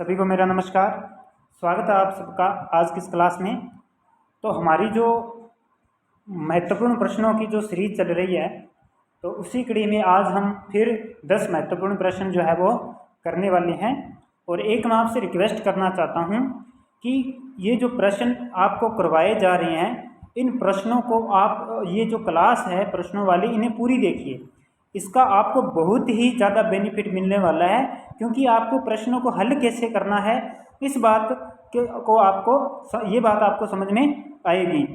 सभी को मेरा नमस्कार। स्वागत है आप सबका आज की इस क्लास में। तो हमारी जो महत्वपूर्ण प्रश्नों की जो सीरीज चल रही है, तो उसी कड़ी में आज हम फिर 10 महत्वपूर्ण प्रश्न जो है वो करने वाले हैं। और एक मैं आपसे रिक्वेस्ट करना चाहता हूं कि ये जो प्रश्न आपको करवाए जा रहे हैं, इन प्रश्नों को आप ये जो क्लास है प्रश्नों वाली, इन्हें पूरी देखिए। इसका आपको बहुत ही ज़्यादा बेनिफिट मिलने वाला है, क्योंकि आपको प्रश्नों को हल कैसे करना है इस बात को आपको ये बात आपको समझ में आएगी।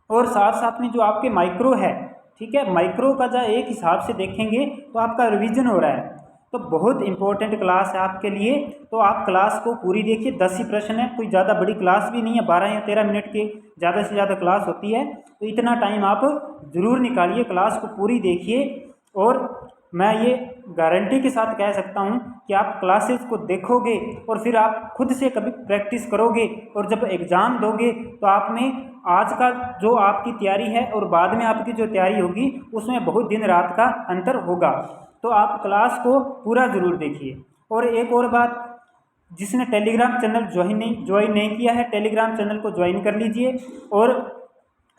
और साथ साथ में जो आपके माइक्रो है, ठीक है, माइक्रो का जब एक हिसाब से देखेंगे तो आपका रिवीजन हो रहा है। तो बहुत इंपॉर्टेंट क्लास है आपके लिए। तो आप क्लास को पूरी देखिए। 10 ही प्रश्न है, कोई ज़्यादा बड़ी क्लास भी नहीं है। 12 या 13 मिनट की ज़्यादा से ज़्यादा क्लास होती है। तो इतना टाइम आप ज़रूर निकालिए, क्लास को पूरी देखिए। और मैं ये गारंटी के साथ कह सकता हूँ कि आप क्लासेस को देखोगे और फिर आप खुद से कभी प्रैक्टिस करोगे, और जब एग्ज़ाम दोगे तो आप में आज का जो आपकी तैयारी है और बाद में आपकी जो तैयारी होगी उसमें बहुत दिन रात का अंतर होगा। तो आप क्लास को पूरा ज़रूर देखिए। और एक और बात, जिसने टेलीग्राम चैनल ज्वाइन नहीं किया है, टेलीग्राम चैनल को ज्वाइन कर लीजिए। और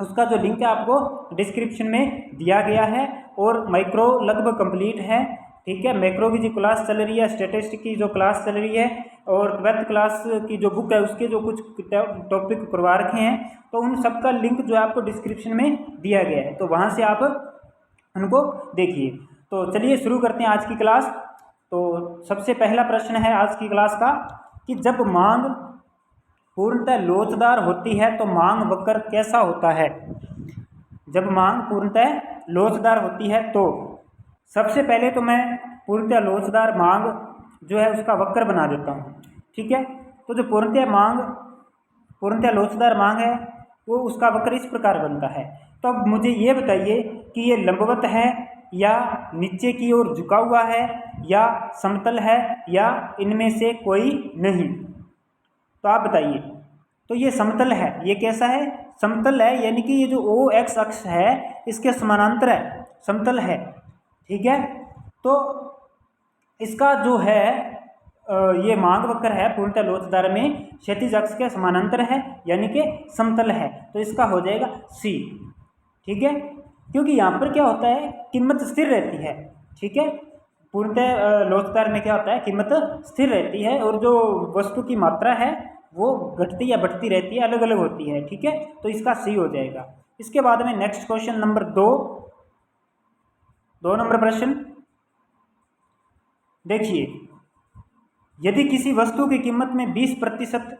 उसका जो लिंक है आपको डिस्क्रिप्शन में दिया गया है। और माइक्रो लगभग कंप्लीट है, ठीक है। मैक्रो की जो क्लास चल रही है, स्टैटिस्टिक्स की जो क्लास चल रही है, और 12th क्लास की जो बुक है उसके जो कुछ टॉपिक करवा रखे हैं, तो उन सब का लिंक जो है आपको डिस्क्रिप्शन में दिया गया है। तो वहाँ से आप उनको देखिए। तो चलिए शुरू करते हैं आज की क्लास। तो सबसे पहला प्रश्न है आज की क्लास का कि जब मांग पूर्णतः लोचदार होती है तो मांग वक्र कैसा होता है। जब मांग पूर्णतः लोचदार होती है तो सबसे पहले तो मैं पूर्णतः लोचदार मांग जो है उसका वक्र बना देता हूँ, ठीक है। तो जो पूर्णतः लोचदार मांग है वो उसका वक्र इस प्रकार बनता है। तो अब मुझे ये बताइए कि ये लंबवत है या नीचे की ओर झुका हुआ है या समतल है या इनमें से कोई नहीं। तो आप बताइए। तो ये समतल है। ये कैसा है? समतल है, यानी कि ये जो ओ एक्स अक्ष है इसके समानांतर है, समतल है, ठीक है। तो इसका जो है ये मांग वक्र है पूर्णतः लोचदार में क्षैतिज अक्ष के समानांतर है, यानी कि समतल है। तो इसका हो जाएगा सी, ठीक है। क्योंकि यहाँ पर क्या होता है, कीमत स्थिर रहती है, ठीक है। पूर्णतः लोचदार में क्या होता है, कीमत स्थिर रहती है और जो वस्तु की मात्रा है वो घटती या बढ़ती रहती है, अलग अलग होती है, ठीक है। तो इसका सी हो जाएगा। इसके बाद में नेक्स्ट क्वेश्चन नंबर 2 नंबर प्रश्न देखिए। यदि किसी वस्तु की कीमत में 20%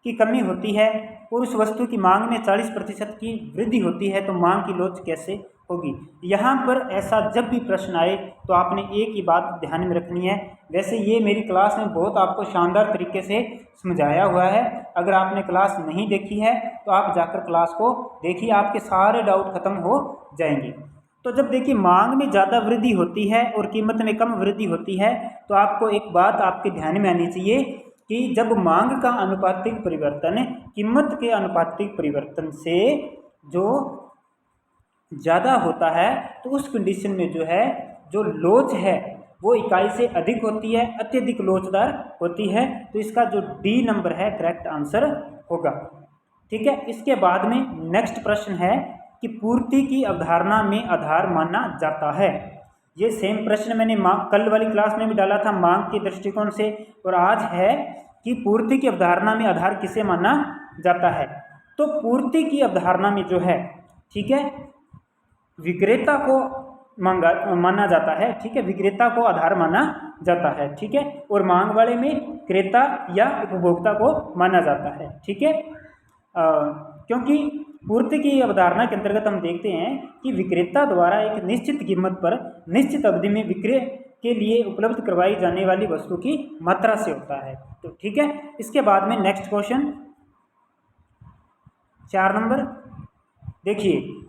की कमी होती है और उस वस्तु की मांग में 40% की वृद्धि होती है तो मांग की लोच कैसे होगी। यहाँ पर ऐसा जब भी प्रश्न आए तो आपने एक ही बात ध्यान में रखनी है। वैसे ये मेरी क्लास में बहुत आपको शानदार तरीके से समझाया हुआ है। अगर आपने क्लास नहीं देखी है तो आप जाकर क्लास को देखिए, आपके सारे डाउट खत्म हो जाएंगे। तो जब देखिए मांग में ज़्यादा वृद्धि होती है और कीमत में कम वृद्धि होती है, तो आपको एक बात आपके ध्यान में आनी चाहिए कि जब मांग का अनुपातिक परिवर्तन कीमत के अनुपातिक परिवर्तन से जो ज़्यादा होता है, तो उस कंडीशन में जो है जो लोच है वो इकाई से अधिक होती है, अत्यधिक लोचदार होती है। तो इसका जो डी नंबर है करेक्ट आंसर होगा, ठीक है। इसके बाद में नेक्स्ट प्रश्न है कि पूर्ति की अवधारणा में आधार माना जाता है। ये सेम प्रश्न मैंने कल वाली क्लास में भी डाला था मांग के दृष्टिकोण से, और आज है कि पूर्ति की अवधारणा में आधार किसे माना जाता है। तो पूर्ति की अवधारणा में जो है, ठीक है, विक्रेता को माना जाता है, ठीक है, विक्रेता को आधार माना जाता है, ठीक है। और मांग वाले में क्रेता या उपभोक्ता को माना जाता है, ठीक है। क्योंकि पूर्ति की अवधारणा के अंतर्गत हम देखते हैं कि विक्रेता द्वारा एक निश्चित कीमत पर निश्चित अवधि में विक्रय के लिए उपलब्ध करवाई जाने वाली वस्तु की मात्रा से होता है। तो ठीक है। इसके बाद में नेक्स्ट क्वेश्चन 4 नंबर देखिए।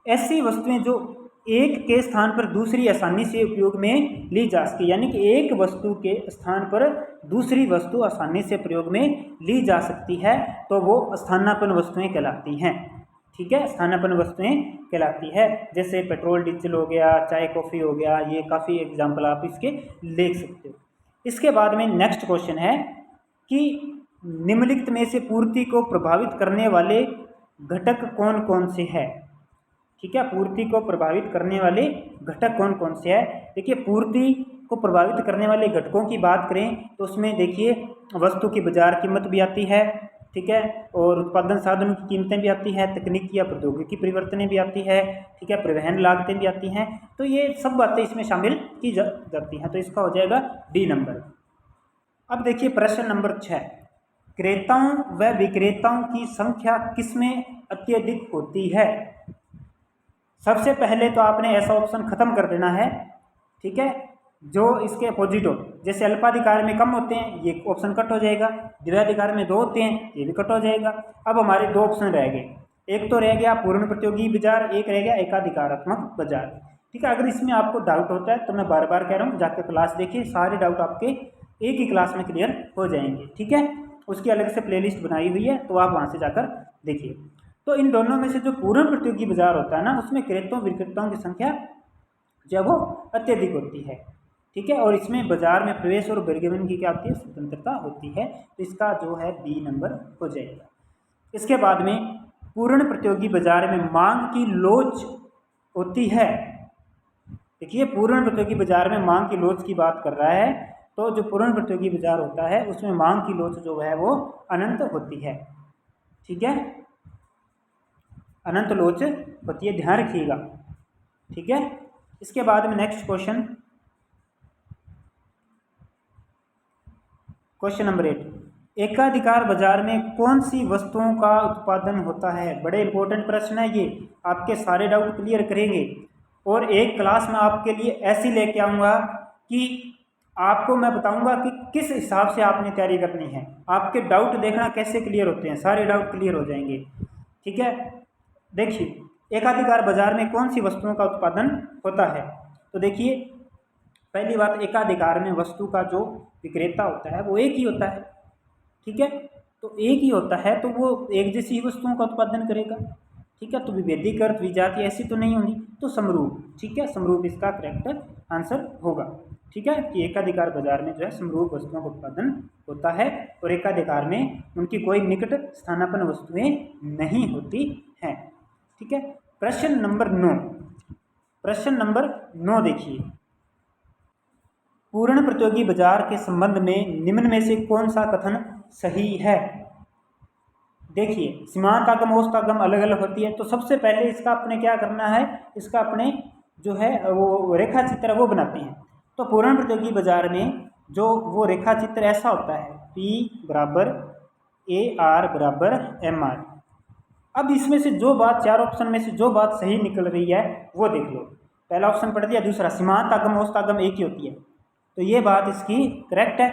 ऐसी वस्तुएं जो एक के स्थान पर दूसरी आसानी से उपयोग में ली जा सके, यानी कि एक वस्तु के स्थान पर दूसरी वस्तु आसानी से प्रयोग में ली जा सकती है, तो वो स्थानापन्न वस्तुएं कहलाती हैं, ठीक है। स्थानापन्न वस्तुएं कहलाती है। जैसे पेट्रोल डीजल हो गया, चाय कॉफ़ी हो गया, ये काफ़ी एग्जाम्पल आप इसके ले सकते हो। इसके बाद में नेक्स्ट क्वेश्चन है कि निम्नलिखित में से पूर्ति को प्रभावित करने वाले घटक कौन कौन से हैं। ठीक है, पूर्ति को प्रभावित करने वाले घटक कौन कौन से हैं। देखिए, पूर्ति को प्रभावित करने वाले घटकों की बात करें तो उसमें देखिए वस्तु की बाजार कीमत भी आती है, ठीक है, और उत्पादन साधनों की कीमतें भी आती है, तकनीकी या प्रौद्योगिकी परिवर्तनें भी आती है, ठीक है, परिवहन लागतें भी आती हैं। तो ये सब बातें इसमें शामिल की जाती हैं। तो इसका हो जाएगा डी नंबर। अब देखिए प्रश्न नंबर 6, क्रेताओं व विक्रेताओं की संख्या किसमें अत्यधिक होती है। सबसे पहले तो आपने ऐसा ऑप्शन खत्म कर देना है, ठीक है, जो इसके अपोजिट हो। जैसे अल्पाधिकार में कम होते हैं, ये ऑप्शन कट हो जाएगा। द्विआधिकार में 2 होते हैं, ये भी कट हो जाएगा। अब हमारे 2 ऑप्शन रह गए, एक तो रह गया पूर्ण प्रतियोगी बाजार, एक रह गया एकाधिकारात्मक बाजार। ठीक है, अगर इसमें आपको डाउट होता है तो मैं बार बार कह रहा हूँ, जाकर क्लास देखिए, सारे डाउट आपके एक ही क्लास में क्लियर हो जाएंगे। ठीक है, उसकी अलग से प्लेलिस्ट बनाई हुई है, तो आप वहाँ से जाकर देखिए। तो इन दोनों में से जो पूर्ण प्रतियोगी बाजार होता है ना, उसमें क्रेताओं विक्रेताओं की संख्या जो है वो अत्यधिक होती है। ठीक है, और इसमें बाजार में प्रवेश और बहिर्गमन की क्या होती है, स्वतंत्रता होती है। तो इसका जो है बी नंबर हो जाएगा। इसके बाद में पूर्ण प्रतियोगी बाजार में मांग की लोच होती है। देखिए, पूर्ण प्रतियोगी बाजार में मांग की लोच की बात कर रहा है, तो जो पूर्ण प्रतियोगी बाजार होता है उसमें मांग की लोच जो है वो अनंत होती है। ठीक है, अनंत लोच होती है, ध्यान रखिएगा। ठीक है, इसके बाद में नेक्स्ट क्वेश्चन, क्वेश्चन नंबर 8, एकाधिकार बाजार में कौन सी वस्तुओं का उत्पादन होता है। बड़े इंपॉर्टेंट प्रश्न है ये, आपके सारे डाउट क्लियर करेंगे। और एक क्लास में आपके लिए ऐसी लेके आऊँगा कि आपको मैं बताऊंगा कि किस हिसाब से आपने तैयारी करनी है। आपके डाउट देखना कैसे क्लियर होते हैं, सारे डाउट क्लियर हो जाएंगे। ठीक है, देखिए एकाधिकार बाजार में कौन सी वस्तुओं का उत्पादन होता है। तो देखिए, पहली बात, एकाधिकार में वस्तु का जो विक्रेता होता है वो एक ही होता है। ठीक है, तो एक ही होता है तो वो एक जैसी वस्तुओं का उत्पादन करेगा। ठीक है, तो विभेदिक अर्थ विजाति ऐसी तो नहीं होगी, तो समरूप। ठीक है, समरूप इसका करेक्ट आंसर होगा। ठीक है, कि एकाधिकार बाजार में जो है समरूप वस्तुओं का उत्पादन होता है, और एकाधिकार में उनकी कोई निकट स्थानापन्न वस्तुएं नहीं होती हैं। ठीक है, प्रश्न नंबर 9, प्रश्न नंबर 9 देखिए, पूर्ण प्रतियोगी बाजार के संबंध में निम्न में से कौन सा कथन सही है। देखिए, सीमांत आगम औसत आगम अलग अलग होती है, तो सबसे पहले इसका अपने क्या करना है, इसका अपने जो है वो रेखा चित्र वो बनाते हैं। तो पूर्ण प्रतियोगी बाजार में जो वो रेखा चित्र ऐसा होता है, P बराबर AR बराबर MR। अब इसमें से जो बात, 4 ऑप्शन में से जो बात सही निकल रही है वो देख लो। पहला ऑप्शन पढ़ दिया, दूसरा सीमांत आगम औसत आगम एक ही होती है, तो ये बात इसकी करेक्ट है।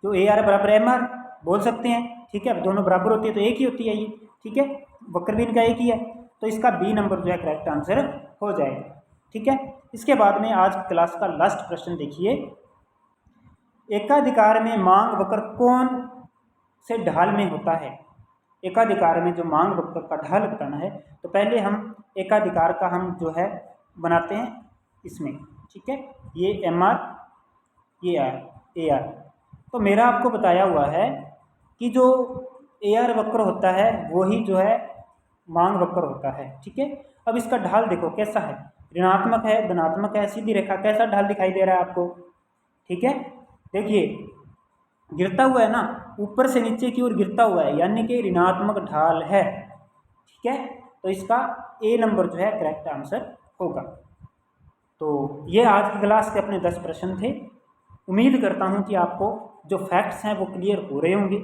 जो AR बराबर MR बोल सकते हैं, ठीक है, दोनों बराबर होती है तो एक ही होती है ये। ठीक है, वक्र भी इनका एक ही है, तो इसका बी नंबर जो है करेक्ट आंसर हो जाएगा। ठीक है, इसके बाद में आज क्लास का लास्ट प्रश्न देखिए, एकाधिकार में मांग वक्र कौन से ढाल में होता है। एकाधिकार में जो मांग वक्र का ढाल बताना है, तो पहले हम एकाधिकार का हम जो है बनाते हैं इसमें। ठीक है, ये MR, ये AR। तो मेरा आपको बताया हुआ है कि जो AR वक्र होता है वही जो है मांग वक्र होता है। ठीक है, अब इसका ढाल देखो कैसा है, ऋणात्मक है, धनात्मक है, सीधी रेखा, कैसा ढाल दिखाई दे रहा है आपको। ठीक है, देखिए गिरता हुआ है ना, ऊपर से नीचे की ओर गिरता हुआ है, यानी कि ऋणात्मक ढाल है। ठीक है, तो इसका A नंबर जो है करेक्ट आंसर होगा। तो ये आज की क्लास के अपने 10 प्रश्न थे। उम्मीद करता हूँ कि आपको जो फैक्ट्स हैं वो क्लियर हो रहे होंगे।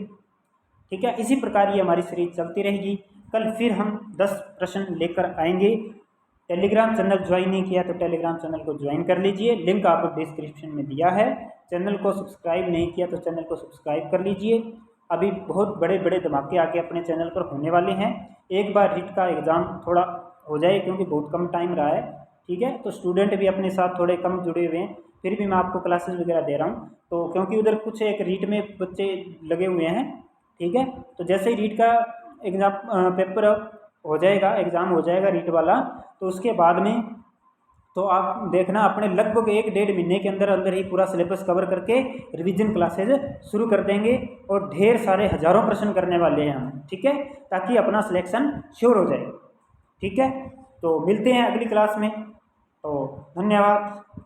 ठीक है, इसी प्रकार ये हमारी सीरीज चलती रहेगी। कल फिर हम 10 प्रश्न लेकर आएंगे। टेलीग्राम चैनल ज्वाइन नहीं किया तो टेलीग्राम चैनल को ज्वाइन कर लीजिए, लिंक आपको डिस्क्रिप्शन में दिया है। चैनल को सब्सक्राइब नहीं किया तो चैनल को सब्सक्राइब कर लीजिए। अभी बहुत बड़े बड़े धमाके आके अपने चैनल पर होने वाले हैं। एक बार रीट का एग्ज़ाम थोड़ा हो जाए, क्योंकि बहुत कम टाइम रहा है। ठीक है, तो स्टूडेंट भी अपने साथ थोड़े कम जुड़े हुए हैं, फिर भी मैं आपको क्लासेस वगैरह दे रहा हूँ। तो क्योंकि उधर कुछ एक रीट में बच्चे लगे हुए हैं। ठीक है, तो जैसे ही रीट का एग्ज़ाम पेपर हो जाएगा, एग्ज़ाम हो जाएगा रीट वाला, तो उसके बाद में तो आप देखना अपने लगभग 1-1.5 महीने के अंदर अंदर ही पूरा सिलेबस कवर करके रिवीजन क्लासेज शुरू कर देंगे और ढेर सारे हज़ारों प्रश्न करने वाले हैं हम, ठीक है, ताकि अपना सिलेक्शन श्योर हो जाए। ठीक है, तो मिलते हैं अगली क्लास में, तो धन्यवाद।